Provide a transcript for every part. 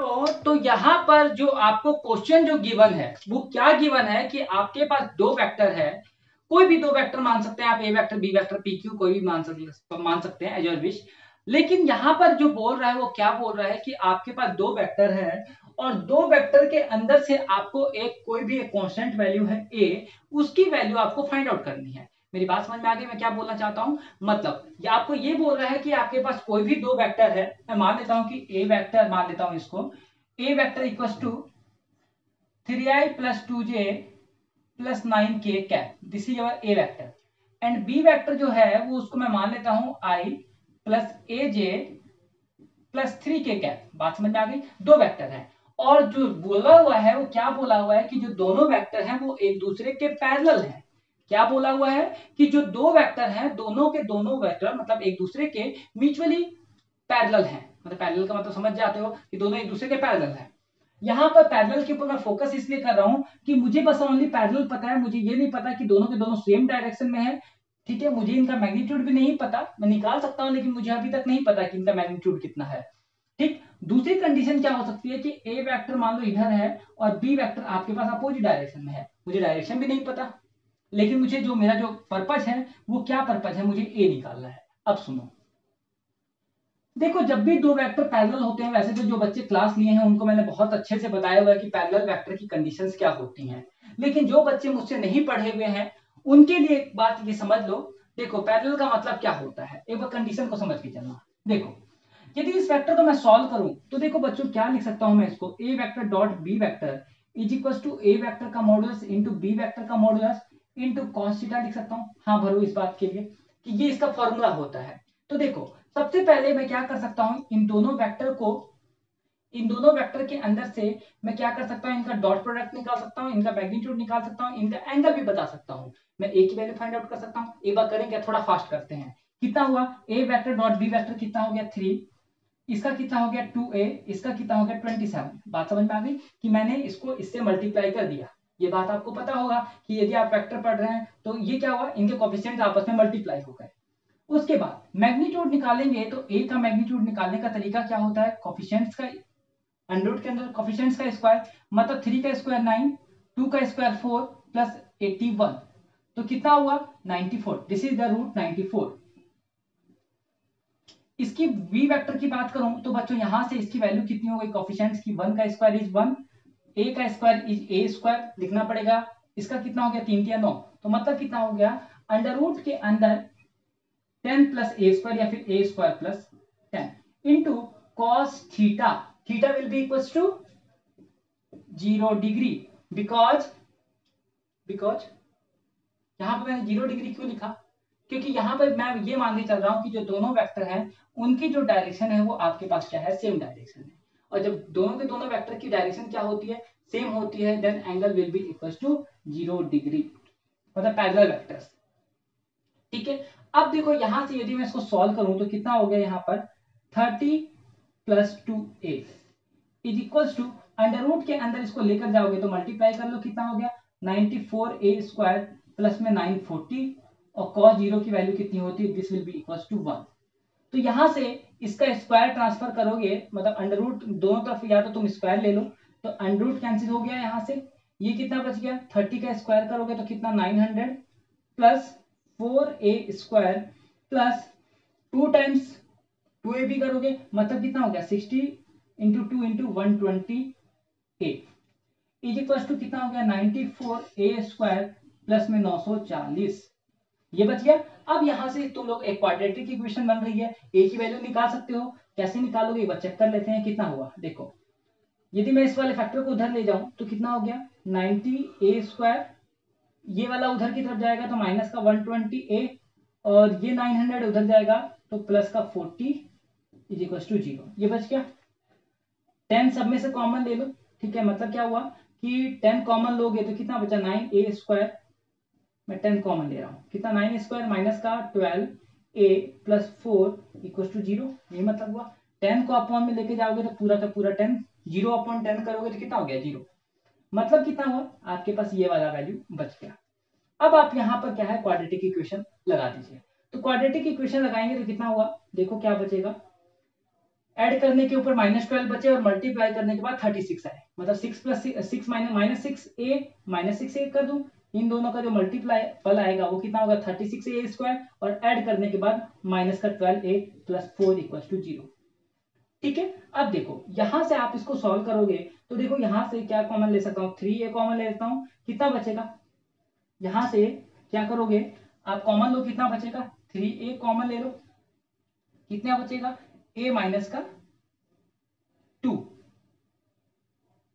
तो यहाँ पर जो आपको क्वेश्चन जो गिवन है वो क्या गिवन है कि आपके पास दो वेक्टर है, कोई भी दो वेक्टर मान सकते हैं आप, A vector B vector P Q कोई भी मान सकते हैं एज योर विश। लेकिन यहाँ पर जो बोल रहा है वो क्या बोल रहा है कि आपके पास दो वेक्टर है और दो वेक्टर के अंदर से आपको एक कोई भी एक कांस्टेंट वैल्यू है ए, उसकी वैल्यू आपको फाइंड आउट करनी है। मेरी बात समझ में आ गई मैं क्या बोलना चाहता हूं? मतलब ये आपको ये बोल रहा है कि आपके पास कोई भी दो वेक्टर है, मैं मान लेता हूं कि ए वेक्टर मान लेता हूं इसको, A vector equals to 3i plus 2j plus 9k cap, this is our A vector. And B vector जो है वो उसको मैं मान लेता हूं i plus aj plus 3k cap. बात समझ में आ गई? दो वेक्टर है और जो बोला हुआ है वो क्या बोला हुआ है कि जो दोनों वेक्टर हैं वो एक दूसरे के पैरेलल हैं। क्या बोला हुआ है कि जो दो वेक्टर हैं दोनों के दोनों वेक्टर मतलब एक दूसरे के म्यूचुअली पैरेलल हैं। मतलब पैरेलल का मतलब समझ जाते हो कि दोनों एक दूसरे के पैरेलल हैं। यहाँ पर पैरेलल के ऊपर मैं फोकस इसलिए कर रहा हूं कि मुझे बस ओनली पैरेलल पता है, मुझे ये नहीं पता कि दोनों के दोनों सेम डायरेक्शन में है। ठीक है, मुझे इनका मैग्नीट्यूड भी नहीं पता, मैं निकाल सकता हूं लेकिन मुझे अभी तक नहीं पता कि इनका मैग्नीट्यूड कितना है। ठीक, दूसरी कंडीशन क्या हो सकती है कि ए वेक्टर मान लो इधर है और बी वेक्टर आपके पास अपोजिट डायरेक्शन में है, मुझे डायरेक्शन भी नहीं पता, लेकिन मुझे जो मेरा जो पर्पज है वो क्या पर्पज है, मुझे ए निकालना है। अब सुनो, देखो जब भी दो वेक्टर पैरेलल होते हैं, वैसे तो जो बच्चे क्लास लिए हैं उनको मैंने बहुत अच्छे से बताया हुआ है कि पैरेलल वेक्टर की कंडीशंस क्या होती हैं, लेकिन जो बच्चे मुझसे नहीं पढ़े हुए हैं उनके लिए एक बात ये समझ लो। देखो पैरेलल का मतलब क्या होता है, एक बार कंडीशन को समझ के चलना। देखो यदि इस वेक्टर को मैं सॉल्व करूं तो देखो बच्चों क्या लिख सकता हूं मैं इसको, A vector dot B vector is equal to A vector का मॉडुलस इंटू बी वेक्टर का मॉडुलस इंटू कॉस थीटा लिख सकता हूं। हाँ भरो इस बात के लिए कि ये इसका फॉर्मूला होता है। तो देखो सबसे पहले मैं क्या कर सकता हूं, इन दोनों वेक्टर के अंदर से मैं क्या कर सकता हूं, इनका डॉट प्रोडक्ट निकाल सकता हूं, इनका मैग्नीट्यूड निकाल सकता हूं, इनका एंगल भी बता सकता हूं, मैं ए की वैल्यू फाइंड आउट कर सकता हूं। एक बार करेंगे, थोड़ा फास्ट करते हैं। कितना हुआ, ए वेक्टर डॉट बी वेक्टर कितना हो गया 3, इसका कितना हो गया 2a, इसका कितना हो गया 27। बात समझ में आ गई कि मैंने इसको इससे मल्टीप्लाई कर दिया। ये बात आपको पता होगा कि यदि आप वेक्टर पढ़ रहे हैं तो ये क्या हुआ, इनके कोफिशिएंट्स आपस में मल्टीप्लाई हो गए। उसके बाद मैग्नीट्यूड निकालेंगे तो ए का मैग्नीट्यूड निकालने का तरीका क्या होता है, कोफिशिएंट्स का अंडर रूट के अंदर कोफिशिएंट्स का स्क्वायर, मतलब 3 का स्क्वायर 9, 2 का स्क्वायर 4 प्लस 81, तो कितना हुआ 94, दिस इज द रूट 94। इसकी v वेक्टर की बात करूं तो बच्चों यहां से इसकी वैल्यू कितनी हो गई, कोफिशिएंट्स की, 1 का स्क्वायर इज 1, a का स्क्वायर इज a स्क्वायर लिखना पड़ेगा, इसका कितना हो गया 3 या 9, तो मतलब कितना हो गया अंडर रूट के अंदर 10 प्लस ए स्क्वायर या फिर A square plus 10 into cos theta, theta will be equals to 0 degree, because because यहां पर मैंने 0 डिग्री क्यों लिखा, क्योंकि यहां पर मैं ये मान के चल रहा हूं कि जो दोनों वेक्टर हैं उनकी जो डायरेक्शन है वो आपके पास क्या है, सेम डायरेक्शन है। और जब दोनों के दोनों वेक्टर की डायरेक्शन क्या होती है, सेम होती है, then angle will be equal to 0 degree, मतलब पैरेलल वेक्टर्स। ठीक है, अब देखो यहां से यदि मैं इसको सॉल्व करूं तो कितना हो गया यहाँ पर 30 plus 2a is equal to, under root के अंदर इसको लेकर जाओगे तो मल्टीप्लाई कर लो, कितना हो गया 94a स्क्वायर प्लस में 940, और cos 0 की वैल्यू कितनी होती है, this will be equal to 1। तो यहां से इसका स्क्वायर ट्रांसफर करोगे, मतलब अंडर रूट दोनों तरफ या तो तुम स्क्वायर ले लो, तो अंडर रूट कैंसिल हो गया यहाँ से, ये कितना बच गया 30 का स्क्वायर करोगे तो कितना 900 plus 4a square plus 2 times 2a भी करोगे मतलब कितना हो गया 60 into 2 into 120a is equal to कितना हो गया 94a स्क्वायर प्लस में 940, ये बच गया। अब यहां से तुम लोग एक क्वाड्रेटिक इक्वेशन बन रही है, a की वैल्यू निकाल सकते हो, कैसे निकालोगे एक बार चेक कर लेते हैं कितना हुआ। देखो यदि मैं इस वाले फैक्टर को उधर ले जाऊं तो कितना हो गया 90a स्क्वायर, ये वाला उधर की तरफ जाएगा तो माइनस का 120a, और ये 900 उधर जाएगा तो प्लस का 40 इज इक्वल टू 0, ये बच गया। 10 सब में से कॉमन ले लो, ठीक है, मतलब क्या हुआ कि 10 कॉमन लोगे तो कितना बचा 9a स्क्वायर, मैं 10 कॉमन ले रहा हूं, कितना 9 स्क्वायर माइनस का 12a प्लस 4 इक्वल टू 0, ये मतलब हुआ। 10 को अपॉन में लेके जाओगे तो पूरा का पूरा 10, 0 अपॉन 10 करोगे तो कितना हो गया 0, मतलब कितना हुआ आपके पास ये वाला वैल्यू बच गया। अब आप यहाँ पर क्या है क्वाड्रेटिक इक्वेशन लगा दीजिए, तो क्वाड्रेटिक इक्वेशन लगाएंगे तो कितना हुआ, देखो क्या बचेगा ऐड करने के ऊपर -12 बचे और मल्टीप्लाई करने के बाद 36 आए, मतलब 6 प्लस 6 माइनस 6a कर दूं, इन दोनों का जो मल्टीप्लाई पल आएगा वो कितना होगा 36a स्क्वायर, और ऐड करने के बाद माइनस का 12a प्लस 4 इक्वल टू 0। ठीक है, अब देखो यहां से आप इसको सॉल्व करोगे तो देखो यहां से क्या कॉमन ले सकता हूँ, 3a कॉमन ले लेता हूँ, कितना बचेगा, यहां से क्या करोगे आप कॉमन लो, कितना बचेगा 3a कॉमन ले लो, कितना बचेगा a माइनस का 2,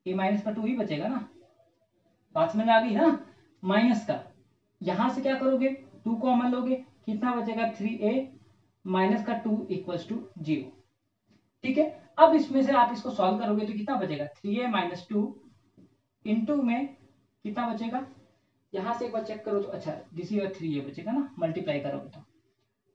a माइनस का 2 ही बचेगा ना, बात समझ आ गई ना, माइनस का यहां से क्या करोगे 2 कॉमन लोगे, कितना बचेगा 3a माइनस का 2 इक्वल्स टू 0। ठीक है, अब इसमें से आप इसको सॉल्व करोगे तो कितना बचेगा 3a माइनस 2 इंटू में कितना बचेगा, यहां से एक बार चेक करो तो अच्छा दिस इज 3a बचेगा ना, मल्टीप्लाई करोगे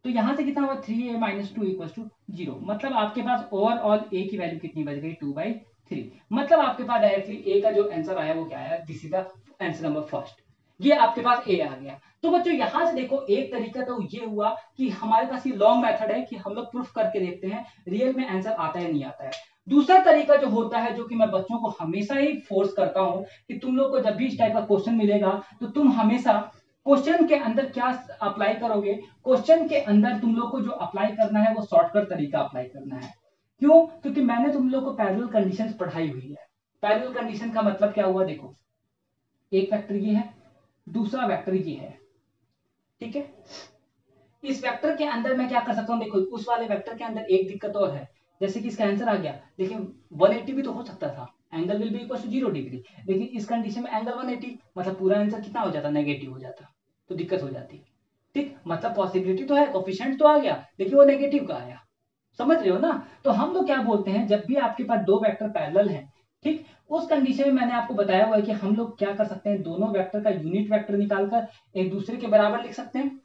तो यहां से कितना हुआ 3a माइनस 2 इक्वल टू 0, मतलब आपके पास ओवरऑल a की वैल्यू कितनी बच गई 2/3, मतलब आपके पास डायरेक्टली a का जो आंसर आया वो क्या आया, this is the answer number first, ये आपके पास a आ गया। तो बच्चों यहां से देखो एक तरीका तो ये हुआ कि हमारे पास ये लॉन्ग मेथड है कि हम लोग प्रूफ करके देखते हैं रियल में आंसर आता है नहीं आता है। दूसरा तरीका जो होता है, जो कि मैं बच्चों को हमेशा ही फोर्स करता हूं कि तुम लोग को जब भी इस टाइप का क्वेश्चन मिलेगा तो तुम हमेशा क्वेश्चन के अंदर क्या अप्लाई करोगे, क्वेश्चन के अंदर तुम लोग को जो अप्लाई करना है वो शॉर्टकट तरीका अप्लाई करना है। क्यों, क्योंकि मैंने तुम लोग को पैरेलल कंडीशंस पढ़ाई हुई है। पैरेलल कंडीशन का मतलब क्या हुआ, देखो एक वेक्टर ये है, दूसरा वेक्टर ये है, ठीक है, इस वेक्टर के अंदर मैं क्या कर सकता हूं, देखो उस वाले वेक्टर के अंदर एक दिक्कत और है, जैसे कि इसका आंसर आ गया, देखिए 180 भी तो हो सकता था, angle will be equal to 0 degree, लेकिन इस कंडीशन में एंगल 180, मतलब पूरा आंसर कितना हो जाता, नेगेटिव हो जाता, तो दिक्कत हो जाती। ठीक, मतलब पॉसिबिलिटी तो है, कोफिशिएंट तो आ गया, लेकिन वो नेगेटिव का आया, समझ रहे हो ना। तो हम लोग क्या बोलते हैं, जब भी आपके पास दो वेक्टर पैरेलल हैं, ठीक, उस कंडीशन में मैंने आपको बताया हुआ है कि हम लोग क्या कर सकते हैं, दोनों वेक्टर का यूनिट वेक्टर निकालकर एक दूसरे के बराबर लिख सकते हैं।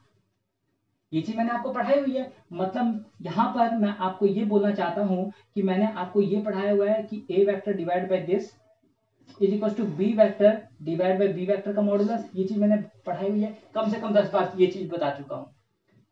ये चीज मैंने आपको पढ़ाई हुई है, मतलब यहां पर मैं आपको ये बोलना चाहता हूं कि मैंने आपको ये पढ़ाया हुआ है कि A vector divide by this is equal to B vector divide by B vector का मॉडुलस, ये चीज मैंने पढ़ाई हुई है, कम से कम 10 बार ये चीज बता चुका हूं।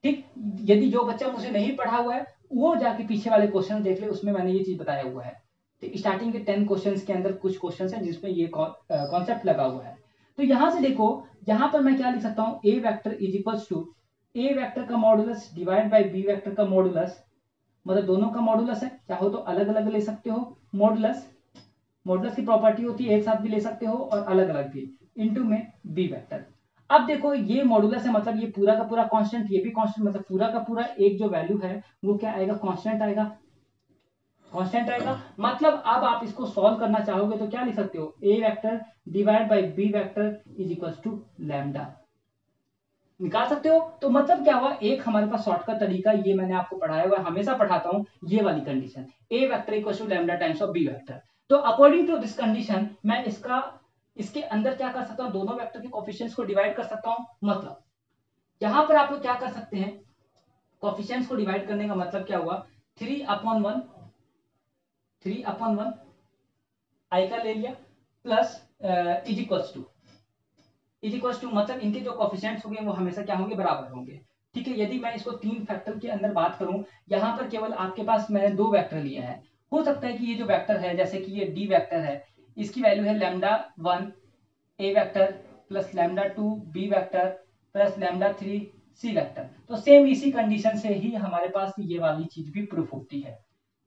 ठीक, यदि जो बच्चा मुझे नहीं पढ़ा हुआ है वो जाके पीछे वाले क्वेश्चन देख ले, उसमें मैंने ये चीज बताया हुआ है। तो स्टार्टिंग के 10 क्वेश्चंस के अंदर कुछ क्वेश्चंस हैं जिसमें ये कॉन्सेप्ट लगा हुआ है। तो यहां से देखो, यहां पर मैं क्या लिख सकता हूं, A vector is equals to A vector का modulus divide by B vector का मॉडुलस, मतलब दोनों का मॉडुलस है, चाहो तो अलग अलग ले सकते हो, मॉडुलस मॉडुलस की प्रॉपर्टी होती है एक साथ भी ले सकते हो और अलग अलग भी, इनटू में बी वेक्टर। अब देखो ये मॉडुलस है, मतलब ये पूरा का पूरा कांस्टेंट, ये भी कांस्टेंट, मतलब पूरा का पूरा एक जो वैल्यू है वो क्या आएगा, कांस्टेंट आएगा, कांस्टेंट आएगा। मतलब अब आप इसको सॉल्व करना चाहोगे तो क्या लिख सकते हो, A vector divide by B vector is equals to lambda, निकाल सकते हो। तो मतलब क्या हुआ, एक हमारे पास शॉर्टकट तरीका, ये मैंने आपको पढ़ाया हुआ है, हमेशा पढ़ाता हूं, ये वाली condition, A vector equals to lambda times of B vector. तो अकॉर्डिंग टू दिस कंडीशन मैं इसके अंदर क्या कर सकता हूं, दोनों वेक्टर के कोफिशिएंट्स को डिवाइड कर सकता हूं। मतलब यहां पर आप लोग क्या कर सकते हैं, कोफिशिएंट्स को डिवाइड करने का मतलब क्या हुआ, 3/1 3/1 आई का ले लिया प्लस इज इक्वल्स टू मतलब इनके जो कोफिशिएंट्स होंगे वो हमेशा क्या होंगे, बराबर होंगे। ठीक है, यदि मैं इसको 3 फैक्टर के अंदर बात करूं, यहां पर केवल आपके पास मैंने 2 वेक्टर लिया है, हो सकता है कि ये जो वेक्टर है, जैसे कि ये डी वेक्टर है, इसकी वैल्यू है λ1 A vector plus λ2 B vector plus λ3 C vector. तो सेम इसी कंडीशन से ही हमारे पास ये वाली चीज भी प्रूफ होती है।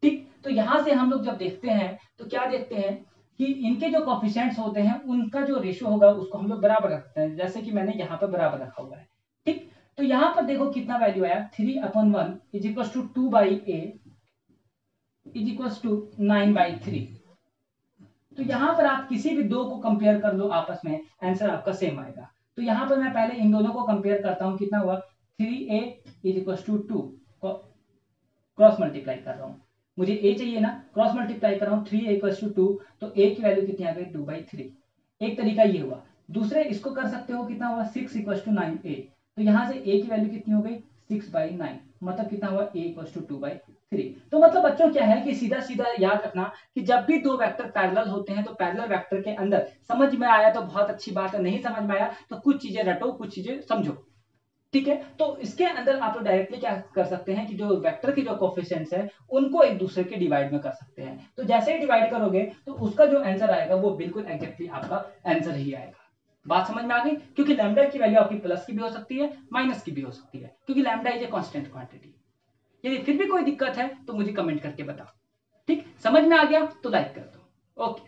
ठीक, तो यहां से हम लोग जब देखते हैं तो क्या देखते हैं कि इनके जो कोफिशिएंट्स होते हैं उनका जो रेशियो होगा उसको हम लोग बराबर रखते हैं, जैसे कि मैंने यहाँ पर बराबर रखा हुआ है। ठीक, तो यहाँ पर देखो कितना वैल्यू आया, 3/1 is equal to 2/a is equal to 9/3। तो यहाँ पर आप किसी भी दो को कंपेयर कर लो आपस में, आंसर आपका सेम आएगा। तो यहाँ पर मैं पहले इन दोनों को कंपेयर करता हूँ, कितना हुआ 3a is equal to 2, cross multiply कर रहा हूँ, मुझे a चाहिए ना, क्रॉस मल्टीप्लाई कर रहा हूँ, 3a इक्वल्स टू 2, तो a की वैल्यू कितनी आ गई 2/3। एक तरीका ये हुआ, दूसरे इसको कर सकते हो, कितना हुआ 6 इक्वल्स टू 9a, तो यहाँ से a की वैल्यू कितनी हो गई 6/9, मतलब कितना हुआ a इक्वल्स टू 2/3। तो मतलब बच्चों क्या है कि सीधा सीधा याद रखना कि जब भी दो वेक्टर पैरेलल होते हैं तो पैरेलल वेक्टर के अंदर, समझ में आया तो बहुत अच्छी बात है, नहीं समझ में आया तो कुछ चीजें रटो कुछ चीजें समझो। ठीक है, तो इसके अंदर आप डायरेक्टली क्या कर सकते हैं कि जो वेक्टर की जो कोफिशिएंट्स है उनको एक दूसरे के डिवाइड में कर सकते हैं। तो जैसे ही डिवाइड करोगे तो उसका जो आंसर आएगा वो बिल्कुल एग्जैक्टली आपका आंसर ही आएगा। बात समझ में आ गई? क्योंकि लैम्डा की वैल्यू आपकी प्लस की भी हो सकती है, माइनस की भी हो सकती है, क्योंकि lambda is a constant quantity. यदि फिर भी कोई दिक्कत है तो मुझे कमेंट करके बताओ। ठीक, समझ में आ गया तो लाइक कर दो। ओके।